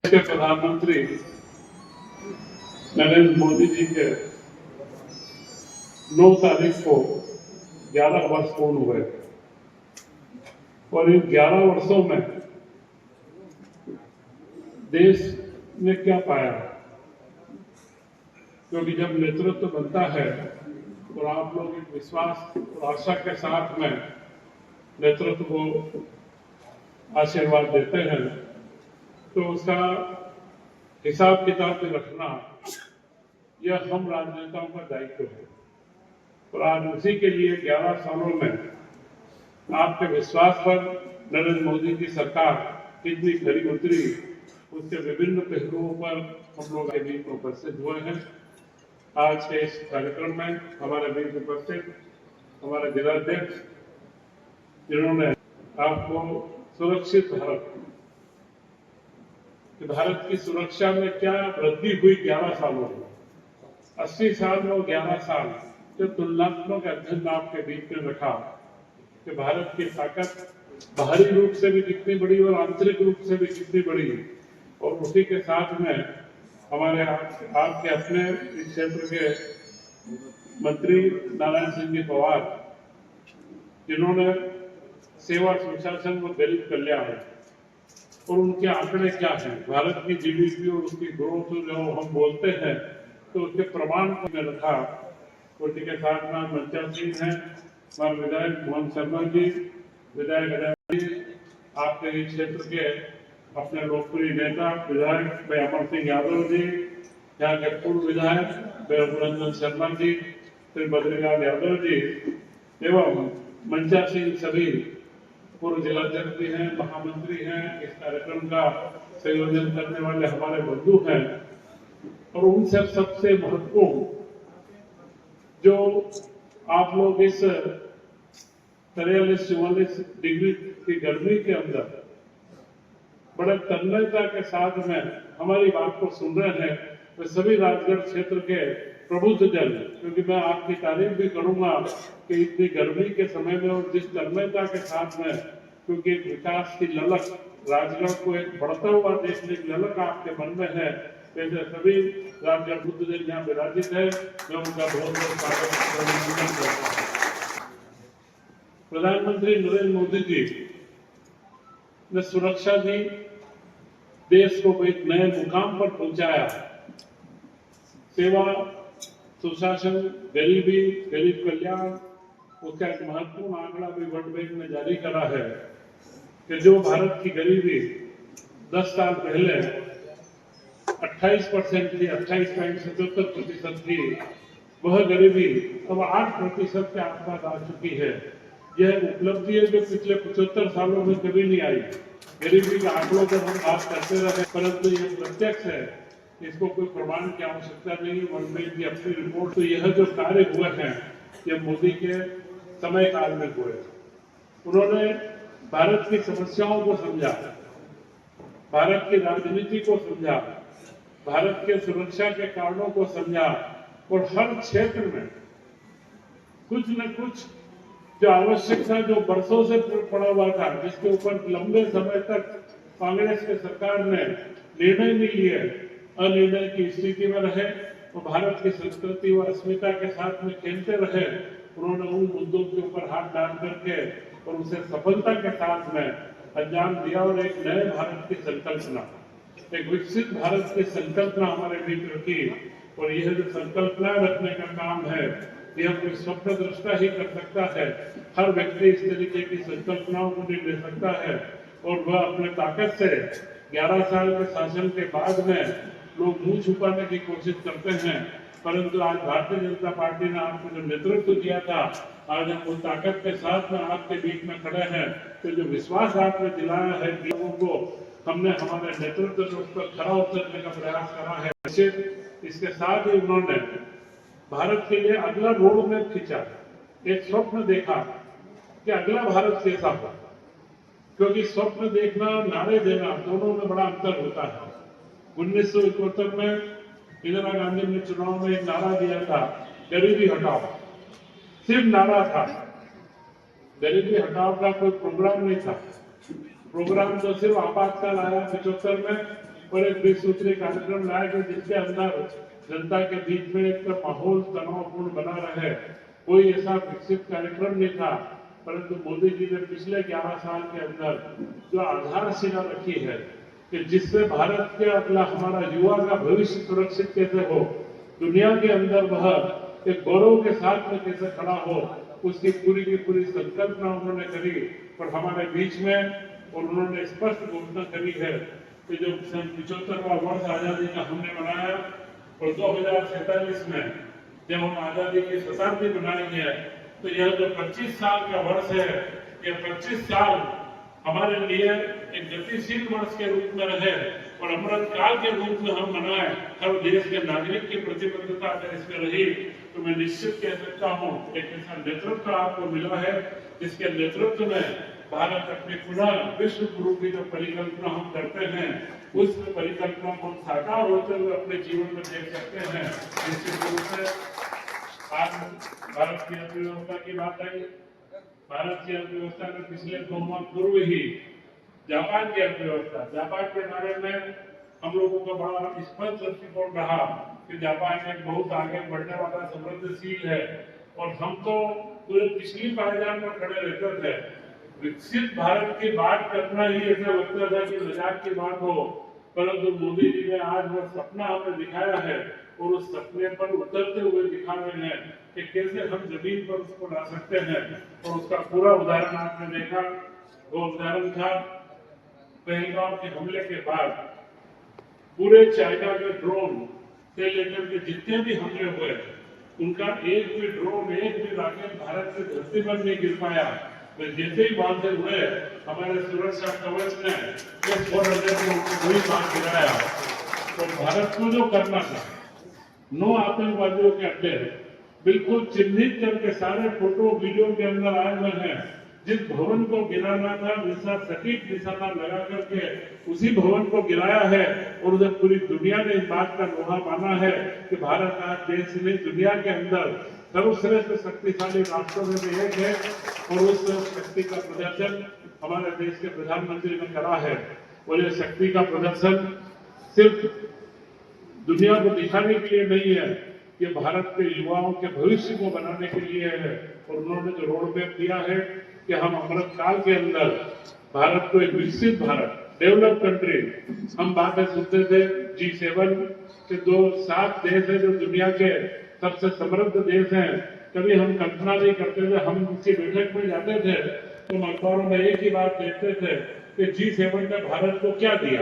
के प्रधानमंत्री नरेंद्र मोदी जी के 9 तारीख को 11 वर्ष पूर्ण हुए और इन 11 वर्षों में देश ने क्या पाया, क्योंकि जब नेतृत्व बनता है और आप लोग एक विश्वास और आशा के साथ में नेतृत्व को आशीर्वाद देते हैं तो उसका हिसाब किताब में रखना यह हम राजनेताओं का दायित्व है। और आज उसी के लिए 11 सालों में आपके विश्वास पर नरेंद्र मोदी की सरकार कितनी खरी उतरी, उसके विभिन्न पहलुओं पर हम लोग के बीच उपस्थित हुए हैं। आज के इस कार्यक्रम में हमारे बीच उपस्थित हमारे जिलाध्यक्ष, जिन्होंने आपको सुरक्षित भारत की सुरक्षा में क्या वृद्धि हुई 11 सालों में, 80 साल में 11 साल जो तुलनात्मक अध्ययन आपके बीच में रखा कि भारत की ताकत बाहरी रूप से भी कितनी बड़ी और आंतरिक रूप से भी कितनी बड़ी, और उसी के साथ में हमारे आपके अपने इस क्षेत्र के मंत्री नारायण सिंह जी पवार, जिन्होंने सेवा, सुशासन व गरीब कल्याण और उनके आंकड़े क्या हैं, भारत की जीडीपी और उसकी ग्रोथ जो हम बोलते हैं तो उसके प्रमाण को में रखा। उसी के साथ में मंचा सिंह हैं, हमारे विधायक मोहन शर्मा जी, विधायक जी, आपके इस क्षेत्र के अपने लोकप्रिय नेता विधायक भाई अमर सिंह यादव जी, यहाँ के पूर्व विधायक भाई रघुनंदन शर्मा जी, श्री बद्रीलाल यादव जी एवं मंचा सिंह सभी पूर्व जिलाध्यक्ष भी हैं, महामंत्री हैं, इस कार्यक्रम का संयोजन करने वाले हमारे बंधु हैं। और उनसे सबसे महत्वपूर्ण जो आप लोग इस 43-44 डिग्री की गर्मी के अंदर बड़े तन्मयता के साथ में हमारी बात को सुन रहे हैं, तो सभी राजगढ़ क्षेत्र के प्रबुद्ध जन, क्योंकि मैं आपकी तारीफ भी करूंगा कि इतनी गर्मी के समय में और जिस तन्मयता के साथ में, क्योंकि विकास की ललक, राजगढ़ को एक बढ़ता हुआ देखने की ललक आपके मन में है, जैसे सभी राजगढ़ बुद्ध जन यहाँ विराजित है, मैं उनका बहुत बहुत स्वागत करता हूँ। प्रधानमंत्री नरेंद्र मोदी जी ने सुरक्षा दी, देश को एक नए मुकाम पर पहुंचाया। सेवा, सुशासन, गरीबी, गरीब कल्याण, उसका एक महत्वपूर्ण आंकड़ा भी वर्ल्ड बैंक ने जारी करा है कि जो भारत की गरीबी 10 साल पहले 28% थी, 28.77% थी, वह गरीबी अब 8% के आसपास आ चुकी है। यह उपलब्धि है जो पिछले 75 सालों में कभी नहीं आई। गरीबी के आंकड़ों पर हम बात करते रहे, परंतु यह प्रत्यक्ष है, इसको कोई प्रमाण की आवश्यकता नहीं। वर्ल्ड बैंक की अपनी रिपोर्ट, तो यह जो कार्य हुए हैं ये मोदी के समय काल में हुए। उन्होंने भारत की समस्याओं को समझा, भारत की राजनीति को समझा, भारत के सुरक्षा के कारणों को समझा और हर क्षेत्र में कुछ न कुछ जो आवश्यक था, जो बरसों से पड़ा हुआ था, जिसके ऊपर लंबे समय तक कांग्रेस की सरकार ने निर्णय नहीं लिए, अनिर्णय की स्थिति में रहे और भारत की संस्कृति व अस्मिता के साथ में खेलते रहे। उन्होंने उन मुद्दों के ऊपर हाथ डाल करके और उसे सफलता के साथ में अंजाम दिया और एक नए भारत की संकल्पना, एक विकसित भारत की संकल्पना हमारे बीच रखी। और यह जो संकल्पना रखने का काम है, यह कोई स्वप्न दृष्टा ही कर सकता है। हर व्यक्ति इस तरीके की संकल्पनाओं को नहीं ले सकता है और वह अपने ताकत से 11 साल के शासन के बाद में लोग मुंह छुपाने की कोशिश करते हैं, परंतु आज भारतीय जनता पार्टी ने आपको जो नेतृत्व किया था, आज हम उस ताकत के साथ में आपके बीच में खड़े हैं। तो जो विश्वास आपने दिलाया है लोगों को, हमने हमारे नेतृत्व से उस पर खरा उतरने का प्रयास करा है। इसके साथ ही उन्होंने भारत के लिए अगला रोड मैप खींचा, एक स्वप्न देखा कि अगला भारत कैसा हो, क्योंकि स्वप्न देखना, नारे देना, दोनों में बड़ा अंतर होता है। 1971 में इंदिरा गांधी ने चुनाव में एक नारा दिया था, गरीबी हटाओ, सिर्फ नारा था, गरीबी हटाओ का कोई प्रोग्राम नहीं था। प्रोग्राम तो सिर्फ आपातकाल आया 75 में, और एक विश्वसूत्री कार्यक्रम लाया कि जिसके अंदर जनता के बीच में एक माहौल तनावपूर्ण बना रहे। कोई ऐसा विकसित कार्यक्रम नहीं था, परंतु मोदी जी ने पिछले 11 साल के अंदर जो आधारशिला रखी है कि जिससे भारत के अगला हमारा युवा का भविष्य सुरक्षित कैसे हो, दुनिया के अंदर वह एक गौरव के साथ में कैसे खड़ा हो, उसकी पूरी की पूरी संकल्पना उन्होंने करी और हमारे बीच में, और उन्होंने स्पष्ट घोषणा करी है कि जो 75वां वर्ष आजादी का हमने मनाया और 2047 में जब हम आजादी की शताब्दी मनाएंगे तो यह जो 25 साल का वर्ष है, यह 25 साल हमारे लिए एक गतिशील वर्ष के रूप में रहे और अमृत काल के रूप में हम मनाएं। हर देश के नागरिक की प्रतिबद्धता अगर इसमें रही तो मैं निश्चित कह सकता हूँ एक ऐसा नेतृत्व आपको मिला है जिसके नेतृत्व में भारत अपनी पुनः विश्व गुरु की जो परिकल्पना हम करते हैं उस परिकल्पना को साकार होते हुए अपने जीवन में देख सकते हैं। निश्चित रूप से आज भारत की अर्थव्यवस्था की बात आई। भारत की अर्थव्यवस्था में पिछले 2 माह पूर्व ही जापान की अर्थव्यवस्था, जापान के बारे में हम लोगों का बड़ा स्पष्ट दृष्टिकोण रहा कि जापान एक बहुत आगे बढ़ने वाला समृद्धशील है और हम तो पूरे पिछली पायदान पर खड़े रहते थे। विकसित भारत की बात करना ही ऐसा लगता था कि मजाक की बात हो, परंतु मोदी जी ने आज वो सपना हमें दिखाया है और उस सपने पर उतरते हुए दिखा रहे हैं कि कैसे हम जमीन पर उसको ला सकते हैं। और उसका पूरा उदाहरण आपने देखा, वो उदाहरण था पहलगाम के हमले के बाद पूरे चाइना के ड्रोन से लेकर के जितने भी हमले हुए उनका एक भी ड्रोन, एक भी रॉकेट भारत की धरती पर नहीं गिर पाया। तो जैसे ही वहां से हुए हमारे सुरक्षा कवच ने वही बात गिराया। तो भारत को जो करना था, 9 आतंकवादियों के अड्डे बिल्कुल चिन्हित करके सारे फोटो वीडियो के अंदर आए हुए हैं। जिस भवन को गिराना था वैसा सटीक निशाना लगा करके उसी भवन को गिराया है और उधर पूरी दुनिया ने इस बात का लोहा माना है कि भारत आज देश में दुनिया के अंदर सर्वश्रेष्ठ शक्तिशाली राष्ट्रों में से एक है और उस शक्ति का प्रदर्शन हमारे देश के प्रधानमंत्री ने करा है। और ये शक्ति का प्रदर्शन सिर्फ दुनिया को दिखाने के लिए नहीं है, ये भारत के युवाओं के भविष्य को बनाने के लिए है। और उन्होंने जो रोड मैप दिया है कि हम अमृत काल के अंदर भारत को एक विकसित भारत, डेवलप कंट्री, हम बातें सुनते थे G7 के 7 देश है जो दुनिया के सबसे समृद्ध देश हैं। कभी हम कल्पना नहीं करते थे, हम उनकी बैठक में जाते थे तो अखबारों में एक ही बात देखते थे कि G7 ने भारत को क्या दिया,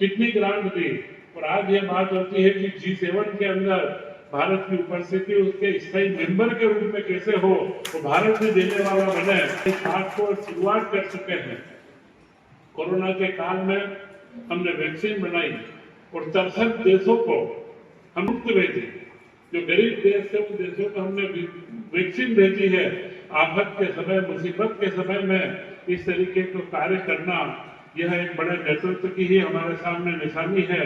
कितनी ग्रांट दी। और आज ये बात होती है कि G7 के अंदर भारत की उपस्थिति उसके स्थायी मेंबर के रूप में कैसे हो, तो भारत भी देने वाला बने। इस बात को शुरुआत कर चुके हैं। कोरोना के काल में हमने वैक्सीन बनाई और 63 देशों को हम मुफ्त भेजी। जो गरीब देश थे उन देशों को हमने वैक्सीन भेजी है। आफत के समय, मुसीबत के समय में इस तरीके का कार्य करना, यह एक बड़े नेतृत्व की ही हमारे सामने निशानी है।